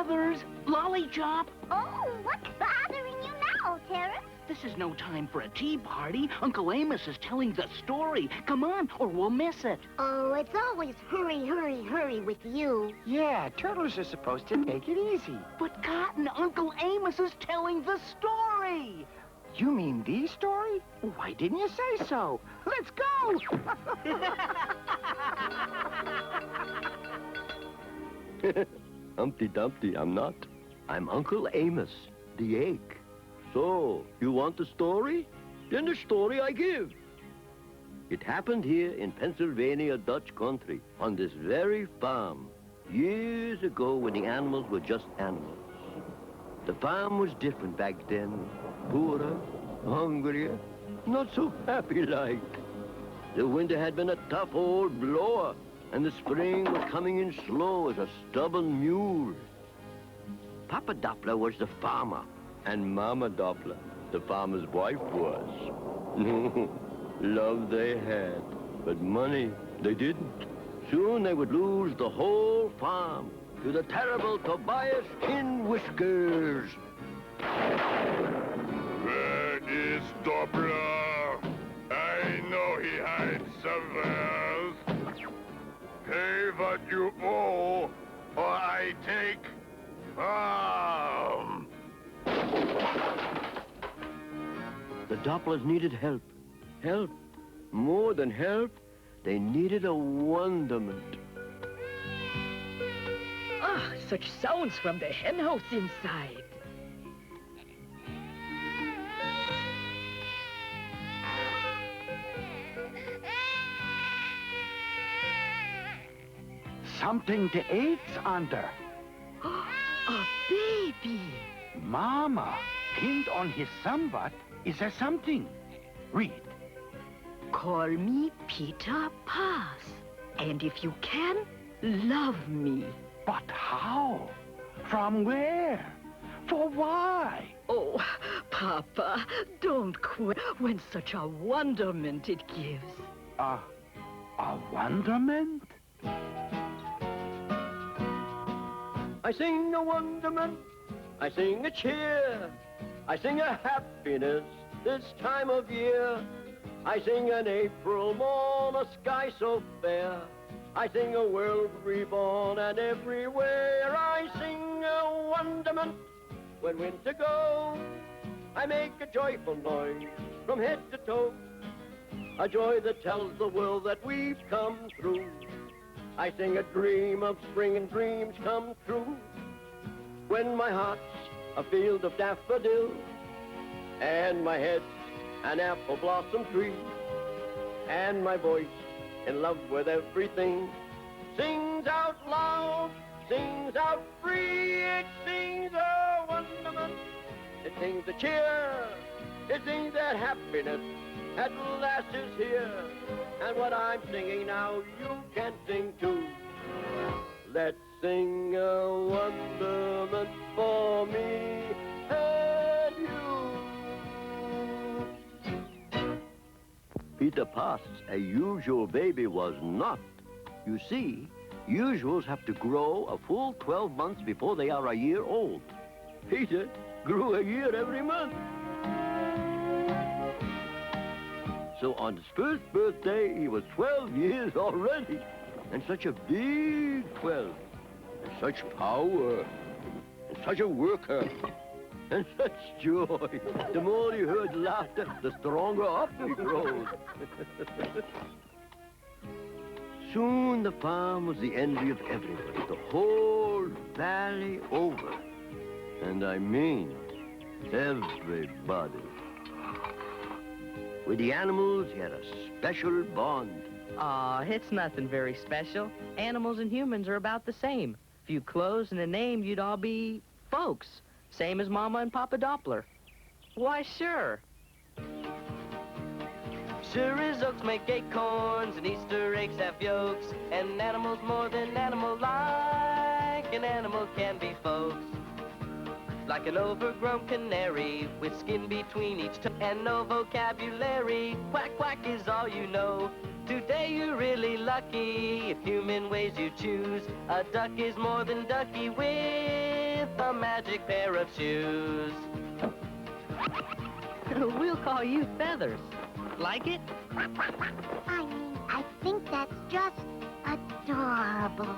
feathers. Lollipop. Oh, what's bothering you now, Terrence? This is no time for a tea party. Uncle Amos is telling the story. Come on, or we'll miss it. Oh, it's always hurry, hurry, hurry with you. Yeah, turtles are supposed to take it easy. But Cotton, Uncle Amos is telling the story. You mean the story? Why didn't you say so? Let's go! Humpty Dumpty, I'm not. I'm Uncle Amos, the egg. So, you want the story? Then the story I give. It happened here in Pennsylvania, Dutch country, on this very farm, years ago when the animals were just animals. The farm was different back then. Poorer, hungrier, not so happy-like. The winter had been a tough old blower, and the spring was coming in slow as a stubborn mule. Papa Doppler was the farmer, and Mama Doppler, the farmer's wife, was. Love they had, but money they didn't. Soon they would lose the whole farm to the terrible Tobias Tin Whiskers. Where is Doppler? I know he hides somewhere. Pay what you owe, or I take farm. The Dopplers needed help. Help. More than help, they needed a wonderment. Ah, such sounds from the henhouse inside. Something to eat under. A baby. Mama, pinned on his somewhat is a something. Read. Call me Peter Pass. And if you can, love me. But how? From where? For why? Oh, Papa, don't quit when such a wonderment it gives. A wonderment? I sing a wonderment, I sing a cheer, I sing a happiness this time of year. I sing an April morn, a sky so fair. I sing a world reborn, and everywhere I sing a wonderment. When winter goes, I make a joyful noise from head to toe, a joy that tells the world that we've come through. I sing a dream of spring and dreams come true. When my heart's a field of daffodils, and my head's an apple blossom tree, and my voice in love with everything sings out loud, sings out free. It sings a wonderment, it sings a cheer, it sings that happiness at last is here. And what I'm singing now, you can sing too. Let's sing a wonderment for me and you. Peter Pass, a usual baby, was not. You see, usuals have to grow a full 12 months before they are a year old. Peter grew a year every month. So on his first birthday, he was 12 years already. And such a big 12. And such power. And such a worker. And such joy. The more he heard laughter, the stronger up he grows. Soon the farm was the envy of everybody. The whole valley over. And I mean everybody. With the animals, he had a special bond. Aw, it's nothing very special. Animals and humans are about the same. Few clothes and a name, you'd all be folks. Same as Mama and Papa Doppler. Why, sure. Sure as oaks make acorns and Easter eggs have yolks, and animals more than animal-like. An animal can be folks. Like an overgrown canary with skin between each toe and no vocabulary. Quack, quack is all you know. Today you're really lucky if human ways you choose. A duck is more than ducky with a magic pair of shoes. We'll call you Feathers. Like it? I think that's just adorable.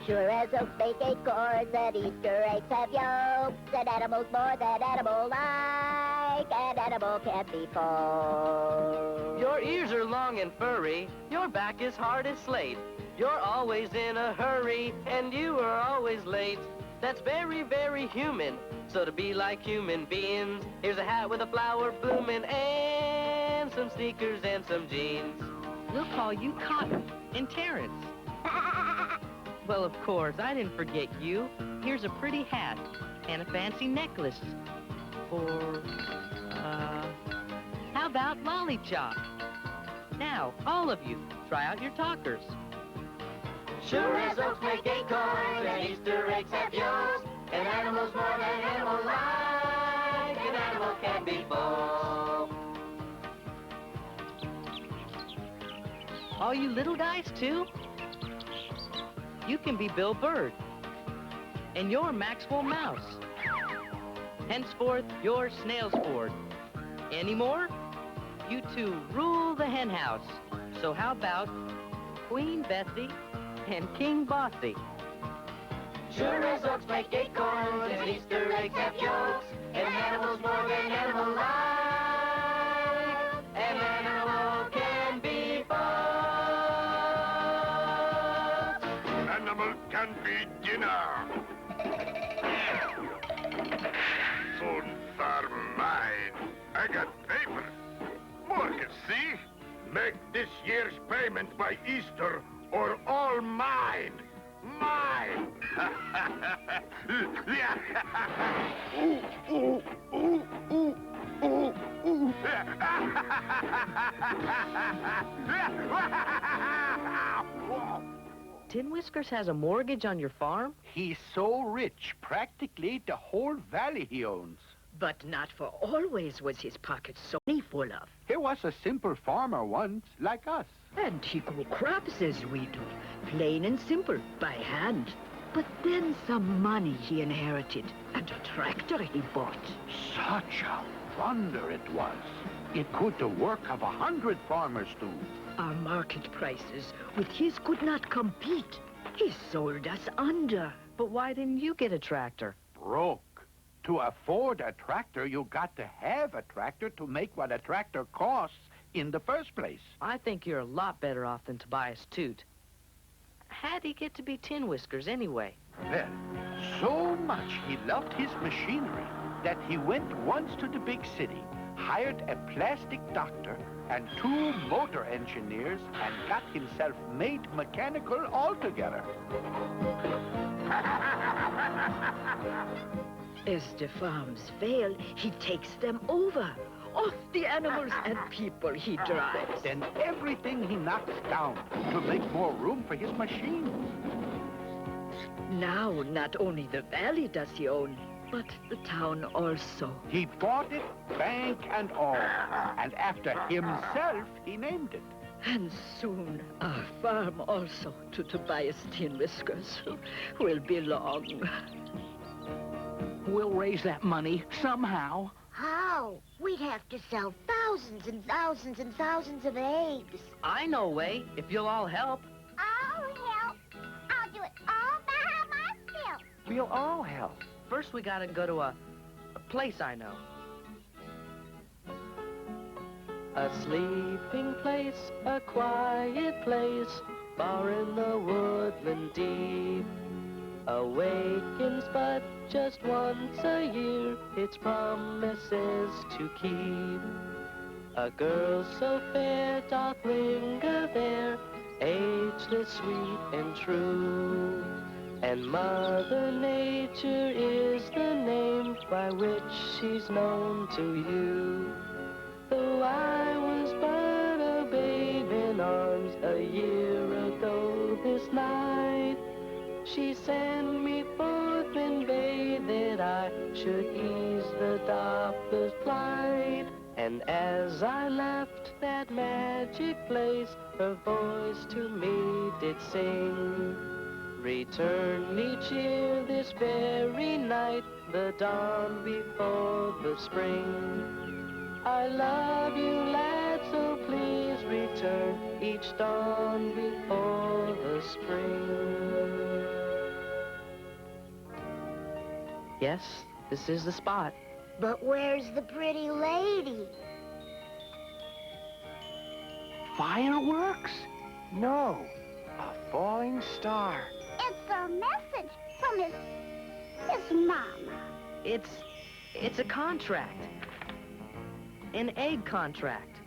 Sure as oaks make acorns and Easter eggs have yolks, and animals more than animal like, and animal can't be false. Your ears are long and furry, your back is hard as slate. You're always in a hurry, and you are always late. That's very, very human. So to be like human beings, here's a hat with a flower blooming, and some sneakers and some jeans. We'll call you Cotton and Terrence. Well, of course, I didn't forget you. Here's a pretty hat and a fancy necklace. Or, how about Lollychop? Now, all of you, try out your talkers. Sure as oaks make acorns and Easter eggs have yolks, and animals more than animal like, an animal can be bold. All you little guys, too? You can be Bill Bird. And you're Maxwell Mouse. Henceforth, you're Snailsford. Any more? You two rule the hen house. So how about Queen Bessie and King Bossy? Sure as oaks make acorns and Easter eggs have yolks, and animals more than animal like, an animal can be both. Animal can be dinner. Phones are mine. I got papers. Morgan, see? Make this year's payment by Easter or all mine. Mine! Ooh, ooh, ooh, ooh, ooh, ooh. Tin Whiskers has a mortgage on your farm? He's so rich, practically the whole valley he owns. But not for always was his pocket so full of. He was a simple farmer once, like us. And he grew crops as we do, plain and simple, by hand. But then some money he inherited, and a tractor he bought. Such a wonder it was. It could the work of 100 farmers do. Our market prices with his could not compete. He sold us under. But why didn't you get a tractor? Broke. To afford a tractor, you got to have a tractor to make what a tractor costs in the first place. I think you're a lot better off than Tobias Toot. How'd he get to be Tin Whiskers anyway? Well, so much he loved his machinery that he went once to the big city, hired a plastic doctor and 2 motor engineers, and got himself made mechanical altogether. As the farms fail, he takes them over. Off the animals and people he drives. Then everything he knocks down to make more room for his machines. Now, not only the valley does he own, but the town also. He bought it, bank and all. And after himself, he named it. And soon our farm also to Tobias Tin Whiskers will belong. We'll raise that money somehow. How? We'd have to sell thousands and thousands and thousands of eggs. I know a way, if you'll all help. I'll help. I'll do it all by myself. We'll all help. First, we gotta go to a place I know. A sleeping place, a quiet place, far in the woodland deep. Awakens but just once a year, its promises to keep. A girl so fair doth linger there, ageless, sweet, and true. And Mother Nature is the name by which she's known to you. Though I was but a babe in arms a year ago this night, she sent me forth in bay that I should ease the Doppler's plight. And as I left that magic place, her voice to me did sing, return each year this very night, the dawn before the spring. I love you, lad, so please return each dawn before the spring. Yes, this is the spot. But where's the pretty lady? Fireworks? No, a falling star. It's a message from his mama. It's a contract. An egg contract.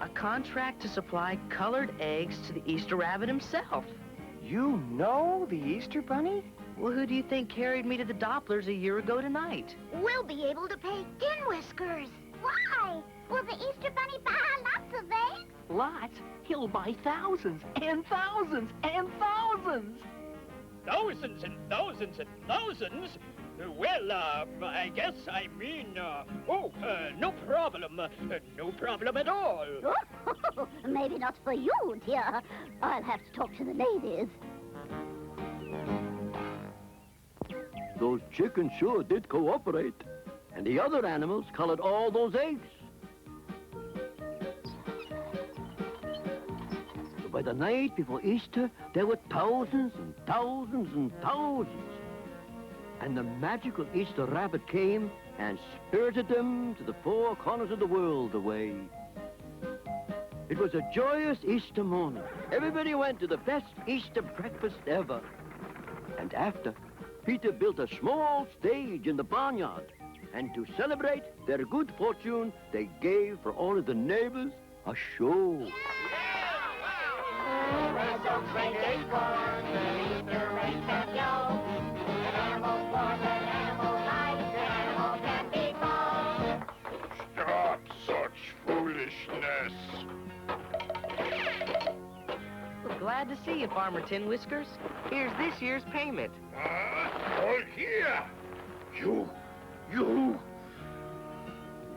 A contract to supply colored eggs to the Easter Rabbit himself. You know the Easter Bunny? Well, who do you think carried me to the Dopplers a year ago tonight? We'll be able to pay Tin Whiskers. Why? Will the Easter Bunny buy lots of eggs? Lots? He'll buy thousands and thousands and thousands. Thousands and thousands and thousands? Well, I guess I mean, no problem. No problem at all. Oh, maybe not for you, dear. I'll have to talk to the ladies. Those chickens sure did cooperate. And the other animals colored all those eggs. So by the night before Easter, there were thousands and thousands and thousands. And the magical Easter Rabbit came and spirited them to the four corners of the world away. It was a joyous Easter morning. Everybody went to the best Easter breakfast ever. And after, Peter built a small stage in the barnyard. And to celebrate their good fortune, they gave for all of the neighbors a show. Stop such foolishness. Well, glad to see you, Farmer Tin Whiskers. Here's this year's payment. Hold here. You.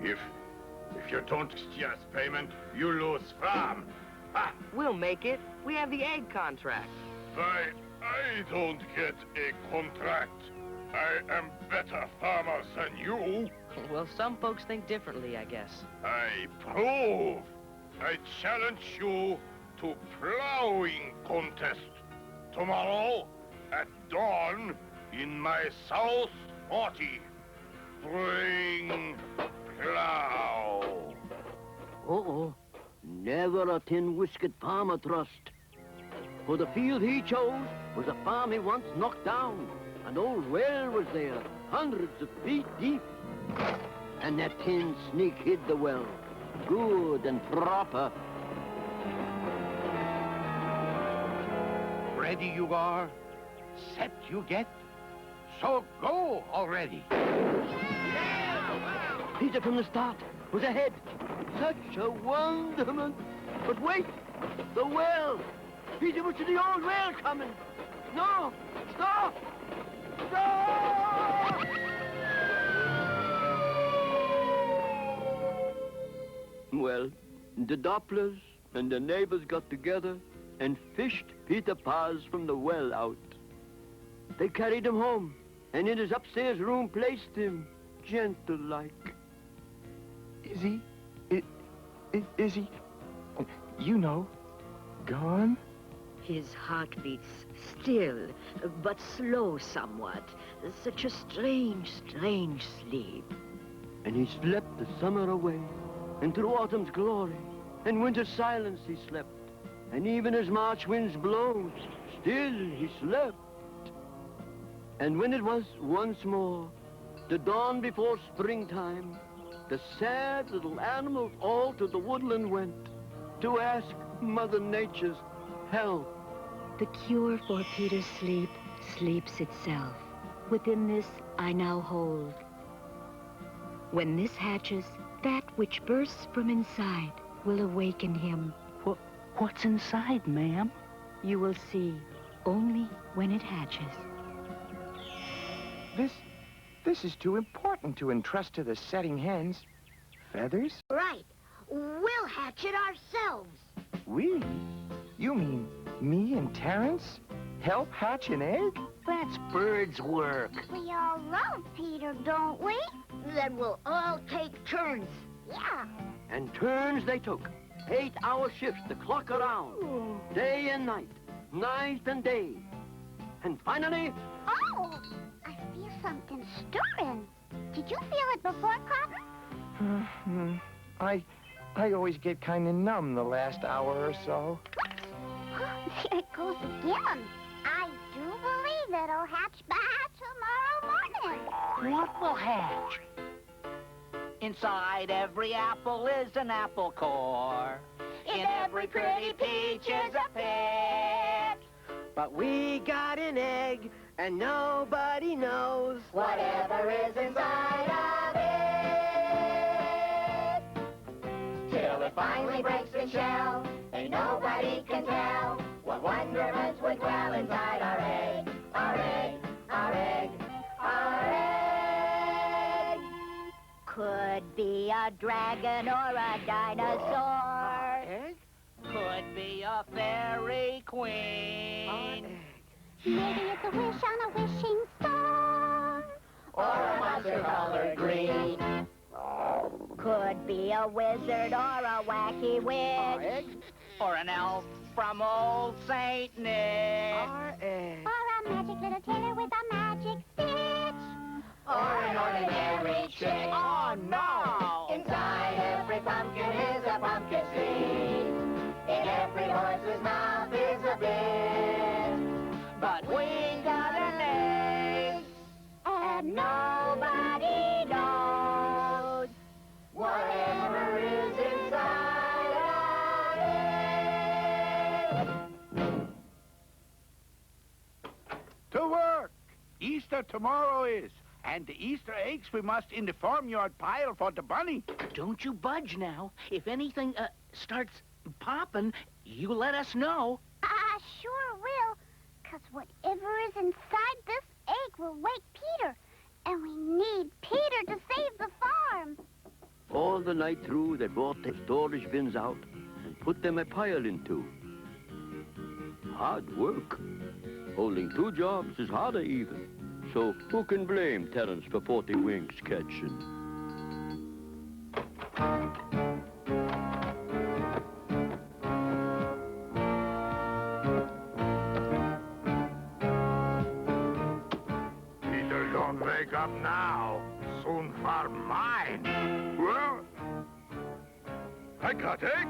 If you don't exchange payment, you lose farm. Ha! We'll make it. We have the egg contract. I don't get a contract. I am better farmer than you. Well, some folks think differently, I guess. I prove. I challenge you to plowing contest. Tomorrow, at dawn, in my South 40. Bring plow. Uh-oh. Never a tin-whiskered farmer trust. For the field he chose was a farm he once knocked down. An old well was there, hundreds of feet deep. And that tin sneak hid the well, good and proper. Ready you are, set you get, so go already. Peter from the start was ahead. Such a wonderment. But wait, the well. Peter was to the old well coming. No, stop! Stop! Well, the Dopplers and the neighbors got together and fished Peter Paz from the well out. They carried him home and in his upstairs room placed him, gentle-like. Is he? Is he? You know, gone? His heart beats still, but slow somewhat. Such a strange, strange sleep. And he slept the summer away, and through autumn's glory, and winter's silence he slept. And even as March winds blow, still he slept. And when it was once more the dawn before springtime, the sad little animals all to the woodland went to ask Mother Nature's help. The cure for Peter's sleep sleeps itself. Within this I now hold. When this hatches, that which bursts from inside will awaken him. What's inside, ma'am? You will see only when it hatches. This is too important to entrust to the setting hens. Feathers? Right. We'll hatch it ourselves. We? You mean me and Terrence? help hatch an egg? That's bird's work. We all love Peter, don't we? Then we'll all take turns. Yeah. And turns they took. 8-hour shifts to clock around. Day and night. Night and day. And finally... Oh! I feel something stirring. Did you feel it before, Cotton? I always get kind of numb the last hour or so. There it goes again. I do believe it'll hatch by tomorrow morning. What will hatch? Inside every apple is an apple core. In every pretty peach is a pet. But we got an egg, and nobody knows whatever is inside of it. Till it finally breaks its shell, and nobody can tell what wonderments would dwell inside our egg, our egg, our egg, our egg. Could be a dragon or a dinosaur. Egg? Could be a fairy queen. Maybe it's a wish on a wishing star. Or a mustard-colored green. Could be a wizard or a wacky witch. Or an elf from old Saint Nick. Our egg. Or a magic little tailor with a magic stitch. Or an ordinary chick. Oh, no! Inside every pumpkin is a pumpkin seed. In every horse's mouth is a bit. But we got an egg. And nobody knows Whatever is inside of it. To work! Easter tomorrow is. And the Easter eggs we must in the farmyard pile for the bunny. Don't you budge now. If anything starts popping, you let us know. I sure will. Because whatever is inside this egg will wake Peter. And we need Peter to save the farm. All the night through, they brought the storage bins out and put them a pile into. Hard work. Holding 2 jobs is harder even. So who can blame Terence for 40 winks catching? Peter, don't wake up now. Soon farm mine. Well, I got egg.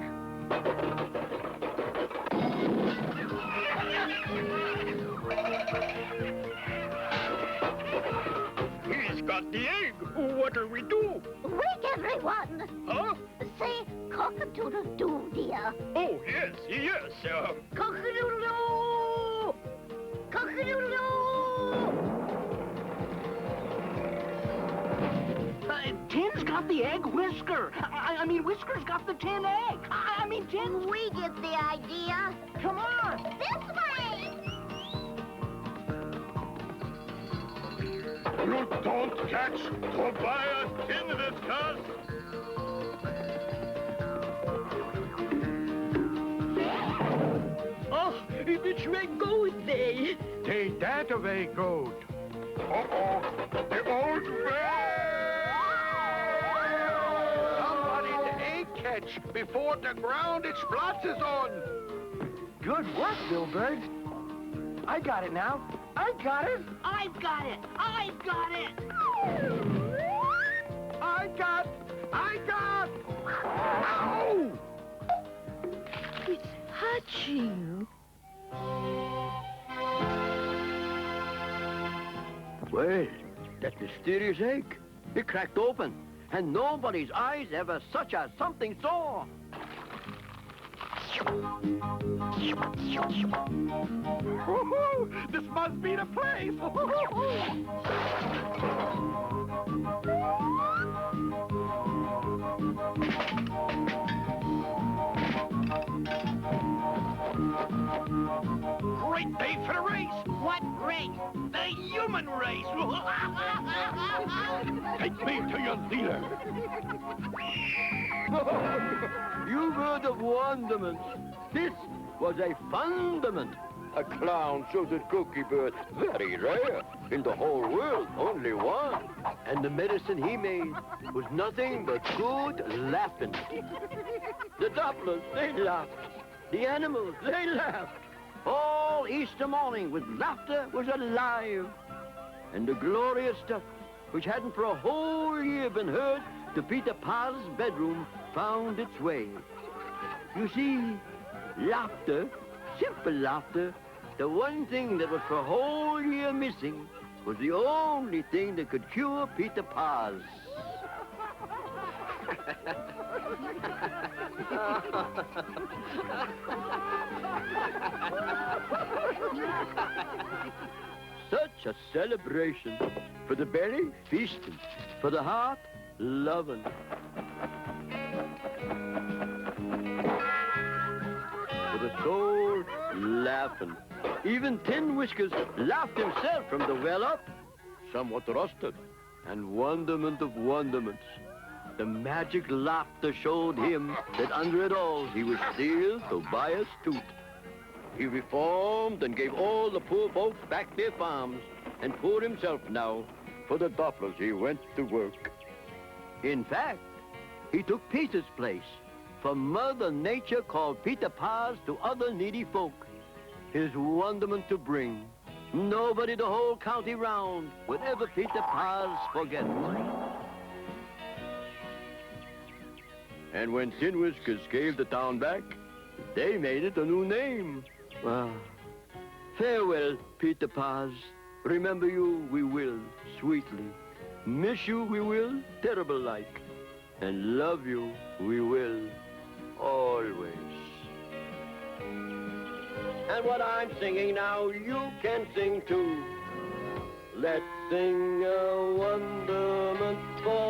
He's got the egg. What'll we do? Wake everyone. Huh? Say cock-a-doodle-doo, dear. Oh, yes, yes. Cock-a-doodle-doo! Cock-a-doodle-doo! Tin's got the egg whisker. I mean, Whisker's got the tin egg. I mean, Tin... We get the idea. Come on. This way! You don't catch Tobias in this cast. Oh, which way go they? Take that away, goat. Uh-oh, the old man! Somebody the egg catch before the ground explodes on. Good work, Billbird. I got it now. I got it. I've got it. I've got it. I got. Ow! It's hatching. Well, that mysterious egg. It cracked open, and nobody's eyes ever such as something saw. Woo-hoo! This must be the place. Great day for the race. What race? The human race. Take me to your leader. You've heard of wonderments. This was a fundament. A clown so did Cookie Bird. Very rare. In the whole world, only one. And the medicine he made was nothing but good laughing. The Dopplers, they laughed. The animals, they laughed. All Easter morning with laughter was alive. And the glorious stuff, which hadn't for a whole year been heard to Peter Pa's bedroom, found its way. You see, laughter, simple laughter, the one thing that was for a whole year missing, was the only thing that could cure Peter Pa's. Such a celebration. For the belly, feasting. For the heart, loving. For the soul, laughing. Even Tin Whiskers laughed himself from the well up, somewhat rusted, and wonderment of wonderments. The magic laughter showed him that under it all he was still Tobias Toot. He reformed and gave all the poor folks back their farms, and for himself now, for the Dopplers he went to work. In fact, he took Peter's place, for Mother Nature called Peter Pa's to other needy folk, his wonderment to bring. Nobody the whole county round would ever Peter Pa's forget. And when Tin Whiskers gave the town back, they made it a new name. Farewell, Peter Pa's. Remember you we will, sweetly. Miss you we will, terrible like. And love you we will, always. And what I'm singing now, you can sing too. Let's sing a wonderment for